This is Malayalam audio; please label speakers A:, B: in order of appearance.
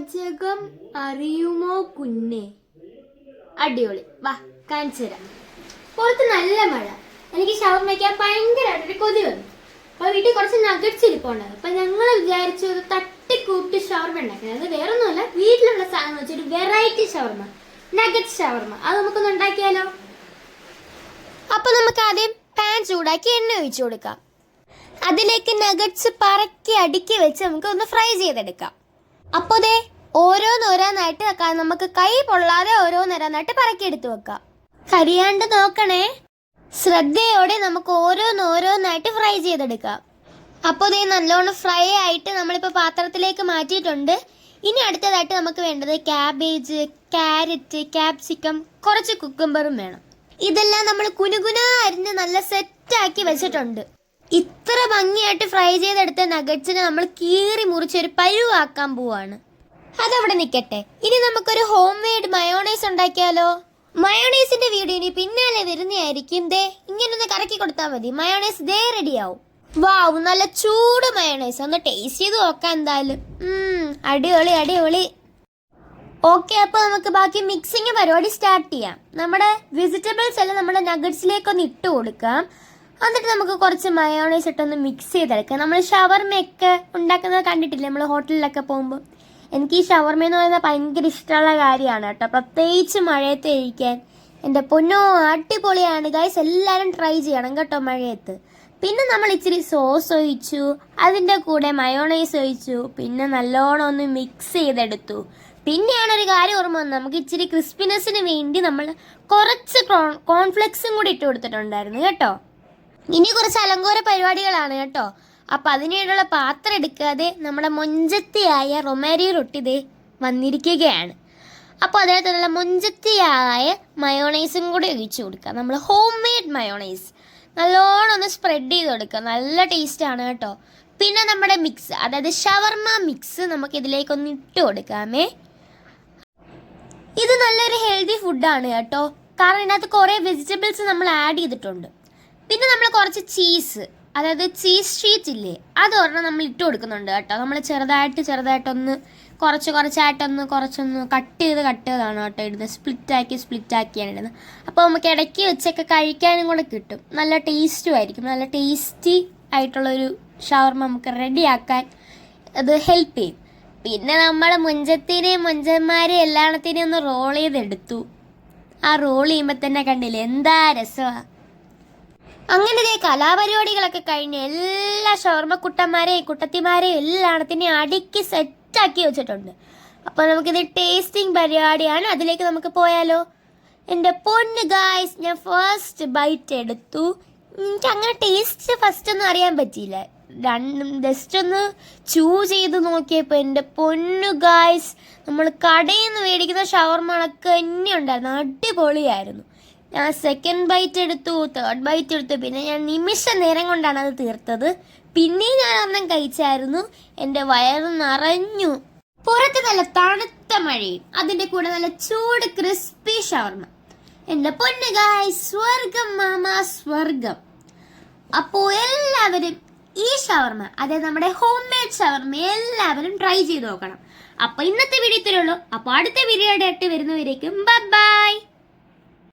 A: പാചകം അറിയുമോ കുഞ്ഞെ? അടിപൊളി, വാ കാണിച്ചു തരാം. പുറത്ത് നല്ല മഴ. എനിക്ക് ഷവർമ വയ്ക്കാൻ ഭയങ്കരമായിട്ടൊരു കൊതി വന്നു. അപ്പോൾ വീട്ടിൽ കുറച്ച് നഗറ്റ്സ് ഇരിപ്പുണ്ടായിരുന്നു. അപ്പം ഞങ്ങൾ വിചാരിച്ചു ഒരു തട്ടിക്കൂട്ടി ഷവർമ ഉണ്ടാക്കുന്നത്. അത് വേറെ ഒന്നുമല്ല, വീട്ടിലുള്ള സാധനം വെച്ചൊരു വെറൈറ്റി ഷവർമ, നഗറ്റ് ഷവർമ. അത് നമുക്കൊന്ന് ഉണ്ടാക്കിയാലോ? അപ്പോൾ നമുക്ക് ആദ്യം പാൻ ചൂടാക്കി എണ്ണ ഒഴിച്ചു കൊടുക്കാം. അതിലേക്ക് നഗറ്റ്സ് പറക്കി അടുക്കി വെച്ച് നമുക്ക് ഒന്ന് ഫ്രൈ ചെയ്തെടുക്കാം. അപ്പോൾ ദേ ഓരോന്നോരോന്നായിട്ട് വെക്കാം. നമുക്ക് കൈ പൊള്ളാതെ ഓരോന്നോരോന്നായിട്ട് പറക്കി എടുത്ത് വെക്കാം. കരിയാണ്ട് നോക്കണേ. ശ്രദ്ധയോടെ നമുക്ക് ഓരോന്നോരോന്നായിട്ട് ഫ്രൈ ചെയ്തെടുക്കാം. അപ്പോൾ ദേ നല്ലോണം ഫ്രൈ ആയിട്ട് നമ്മളിപ്പോൾ പാത്രത്തിലേക്ക് മാറ്റിയിട്ടുണ്ട്. ഇനി അടുത്തതായിട്ട് നമുക്ക് വേണ്ടത് ക്യാബേജ്, ക്യാരറ്റ്, ക്യാപ്സിക്കം, കുറച്ച് കുക്കുംബറും വേണം. ഇതെല്ലാം നമ്മൾ കുനുകുന അരിഞ്ഞ് നല്ല സെറ്റാക്കി വെച്ചിട്ടുണ്ട്. ഇത്ര ഭംഗിയായിട്ട് ഫ്രൈ ചെയ്തെടുത്ത നഗറ്റ്സിനെ നമ്മൾ കീറി മുറിച്ചൊരു പരുവാക്കാൻ പോവാണ്. അതവിടെ നിൽക്കട്ടെ. ഇനി നമുക്കൊരു ഹോം മെയ്ഡ് മയോണൈസ് ഉണ്ടാക്കിയാലോ? മയോണൈസിന്റെ വീഡിയോ ഇനി പിന്നാലെ വരുന്നതായിരിക്കും. ദേ ഇങ്ങനൊന്ന് കറക്കി കൊടുത്താൽ മതി, മയോണൈസ് ദേ റെഡിയാവും. വാവ്, നല്ല ചൂട് മയോണൈസ്. ഒന്ന് ടേസ്റ്റ് ചെയ്ത് നോക്കാം എന്തായാലും. അടിപൊളി അടിപൊളി. ഓക്കെ, അപ്പോൾ നമുക്ക് ബാക്കി മിക്സിങ് പരിപാടി സ്റ്റാർട്ട് ചെയ്യാം. നമ്മുടെ വെജിറ്റബിൾസ് എല്ലാം നമ്മുടെ നഗറ്റ്സിലേക്കൊന്ന് ഇട്ട് കൊടുക്കാം. എന്നിട്ട് നമുക്ക് കുറച്ച് മയോണൈസ് ഇട്ടൊന്ന് മിക്സ് ചെയ്തെടുക്കാം. നമ്മൾ ഷവർമയൊക്കെ ഉണ്ടാക്കുന്നത് കണ്ടിട്ടില്ലേ നമ്മൾ ഹോട്ടലിലൊക്കെ പോകുമ്പോൾ? എനിക്ക് ഈ ഷവർമ എന്ന് പറയുന്നത് ഭയങ്കര ഇഷ്ടമുള്ള കാര്യമാണ് കേട്ടോ, പ്രത്യേകിച്ച് മഴയത്ത് കഴിക്കാൻ. എൻ്റെ പൊന്നോ അടിപൊളിയാണ് ഗൈസ്, എല്ലാവരും ട്രൈ ചെയ്യണം കേട്ടോ മഴയത്ത്. പിന്നെ നമ്മൾ ഇച്ചിരി സോസ് ഒഴിച്ചു, അതിൻ്റെ കൂടെ മയോണൈസ് ഒഴിച്ചു, പിന്നെ നല്ലോണം ഒന്ന് മിക്സ് ചെയ്തെടുത്തു. പിന്നെയാണ് ഒരു കാര്യം ഓർമ്മ വന്നത്, നമുക്ക് ഇച്ചിരി ക്രിസ്പിനെസ്സിന് വേണ്ടി നമ്മൾ കുറച്ച് കോൺഫ്ലെക്സും കൂടി ഇട്ട് കൊടുത്തിട്ടുണ്ടായിരുന്നു കേട്ടോ. ഇനി കുറച്ച് അലങ്കോര പരിപാടികളാണ് കേട്ടോ. അപ്പം അതിനുവേണ്ടിയുള്ള പാത്രം എടുക്കാതെ നമ്മുടെ മൊഞ്ചത്തിയായ റൊമാരി റൊട്ടി ദേ വന്നിരിക്കുകയാണ്. അപ്പോൾ അതിനകത്തുള്ള മൊഞ്ചത്തിയായ മയോണൈസും കൂടി ഒഴിച്ചു കൊടുക്കുക. നമ്മൾ ഹോം മെയ്ഡ് മയോണൈസ് നല്ലോണം ഒന്ന് സ്പ്രെഡ് ചെയ്ത് കൊടുക്കുക. നല്ല ടേസ്റ്റാണ് കേട്ടോ. പിന്നെ നമ്മുടെ മിക്സ്, അതായത് ഷവർമ മിക്സ് നമുക്ക് ഇതിലേക്കൊന്ന് ഇട്ട് കൊടുക്കാമേ. ഇത് നല്ലൊരു ഹെൽത്തി ഫുഡാണ് കേട്ടോ, കാരണം ഇതിനകത്ത് കുറേ വെജിറ്റബിൾസ് നമ്മൾ ആഡ് ചെയ്തിട്ടുണ്ട്. പിന്നെ നമ്മൾ കുറച്ച് ചീസ്, അതായത് ചീസ് ഷീറ്റ് ഇല്ലേ, അതൊരെണ്ണം നമ്മൾ ഇട്ട് കൊടുക്കുന്നുണ്ട് കേട്ടോ. നമ്മൾ ചെറുതായിട്ടൊന്ന് കുറച്ചൊന്ന് കട്ട് ചെയ്താണ് കേട്ടോ ഇടുന്നത്. സ്പ്ലിറ്റാക്കിയാണ് ഇടുന്നത്. അപ്പോൾ നമുക്ക് ഇടയ്ക്ക് വെച്ചൊക്കെ കഴിക്കാനും കൂടെ കിട്ടും. നല്ല ടേസ്റ്റും ആയിരിക്കും. നല്ല ടേസ്റ്റി ആയിട്ടുള്ളൊരു ഷവർമ നമുക്ക് റെഡിയാക്കാൻ അത് ഹെൽപ്പ് ചെയ്യും. പിന്നെ നമ്മൾ മുഞ്ചന്മാരെയും എല്ലാത്തിനെയും ഒന്ന് റോൾ ചെയ്തെടുത്തു. ആ റോൾ ചെയ്യുമ്പോൾ തന്നെ കണ്ടില്ലേ എന്താ രസമാണ്. അങ്ങനെ കലാപരിപാടികളൊക്കെ കഴിഞ്ഞ് എല്ലാ ഷവർമ കുട്ടത്തിമാരെയും എല്ലാത്തിനെയും അടുക്കി സെറ്റാക്കി വെച്ചിട്ടുണ്ട്. അപ്പോൾ നമുക്കിത് ടേസ്റ്റിംഗ് പരിപാടിയാണ്. അതിലേക്ക് നമുക്ക് പോയാലോ? എൻ്റെ പൊന്ന് ഗായ്സ്, ഞാൻ ഫസ്റ്റ് ബൈറ്റ് എടുത്തു. എനിക്ക് അങ്ങനെ ടേസ്റ്റ് ഫസ്റ്റ് ഒന്നും അറിയാൻ പറ്റിയില്ല. ജസ്റ്റ് ഒന്ന് ചൂ ചെയ്ത് നോക്കിയപ്പോൾ എൻ്റെ പൊന്നു ഗായ്സ്, നമ്മൾ കടയിൽ നിന്ന് മേടിക്കുന്ന ഷവർമകളൊക്കെ തന്നെ ഉണ്ടായിരുന്നു. അടിപൊളിയായിരുന്നു. ഞാൻ സെക്കൻഡ് ബൈറ്റ് എടുത്തു, തേർഡ് ബൈറ്റ് എടുത്തു. പിന്നെ ഞാൻ നിമിഷ നേരം കൊണ്ടാണ് അത് തീർത്തത്. പിന്നെയും ഞാൻ ഒരെണ്ണം കഴിച്ചായിരുന്നു. എൻ്റെ വയറ് നിറഞ്ഞു. പുറത്ത് നല്ല തണുത്ത മഴയും അതിൻ്റെ കൂടെ നല്ല ചൂട് ക്രിസ്പി ഷവർമ. എൻ്റെ പൊന്നു ഗായ്സ്, സ്വർഗം മാമ സ്വർഗം. അപ്പോൾ എല്ലാവരും ഈ ഷവർമ, അതായത് നമ്മുടെ ഹോം മെയ്ഡ് ഷവർമ എല്ലാവരും ട്രൈ ചെയ്ത് നോക്കണം. അപ്പോൾ ഇന്നത്തെ വീഡിയോ ഇത്രയേ ഉള്ളൂ. അപ്പോൾ അടുത്ത വീഡിയോ ആയിട്ട് വരുന്നവരേക്കും ബൈ ബൈ.